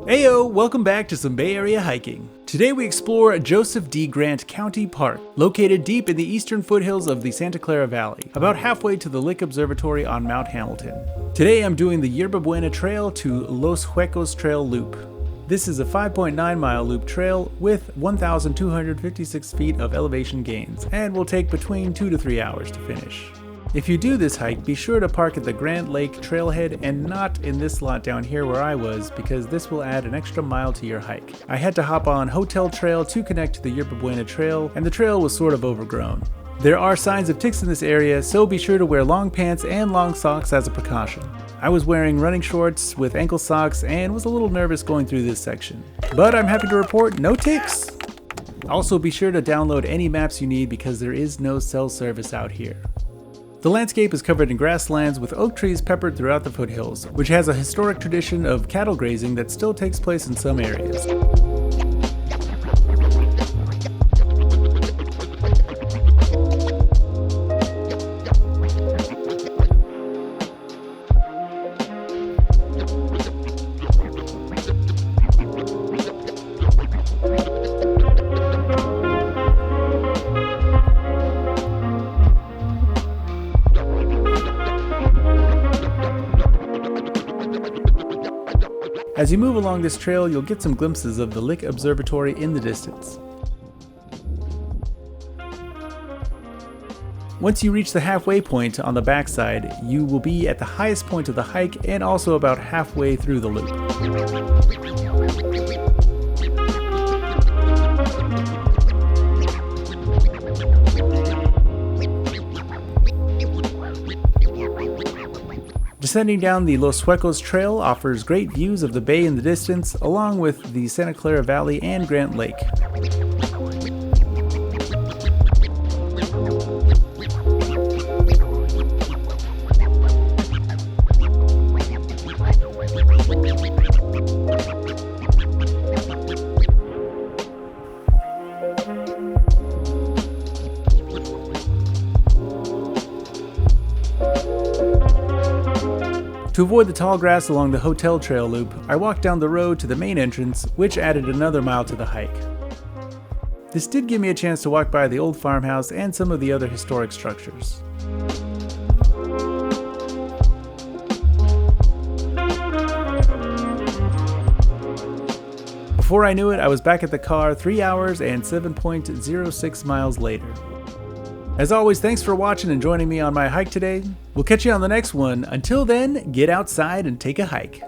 Heyo, welcome back to some Bay Area hiking. Today we explore Joseph D. Grant County Park, located deep in the eastern foothills of the Santa Clara Valley, about halfway to the Lick Observatory on Mount Hamilton. Today I'm doing the Yerba Buena Trail to Los Huecos Trail Loop. This is a 5.9 mile loop trail with 1,256 feet of elevation gains, and will take between 2 to 3 hours to finish. If you do this hike, be sure to park at the Grand Lake trailhead and not in this lot down here where I was, because this will add an extra mile to your hike. I had to hop on Hotel Trail to connect to the Yerba Buena Trail, and the trail was sort of overgrown. There are signs of ticks in this area, so be sure to wear long pants and long socks as a precaution. I was wearing running shorts with ankle socks and was a little nervous going through this section. But I'm happy to report no ticks! Also be sure to download any maps you need because there is no cell service out here. The landscape is covered in grasslands with oak trees peppered throughout the foothills, which has a historic tradition of cattle grazing that still takes place in some areas. As you move along this trail, you'll get some glimpses of the Lick Observatory in the distance. Once you reach the halfway point on the backside, you will be at the highest point of the hike and also about halfway through the loop. Descending down the Los Huecos Trail offers great views of the bay in the distance, along with the Santa Clara Valley and Grant Lake. To avoid the tall grass along the Hotel Trail loop, I walked down the road to the main entrance, which added another mile to the hike. This did give me a chance to walk by the old farmhouse and some of the other historic structures. Before I knew it, I was back at the car 3 hours and 7.06 miles later. As always, thanks for watching and joining me on my hike today. We'll catch you on the next one. Until then, get outside and take a hike.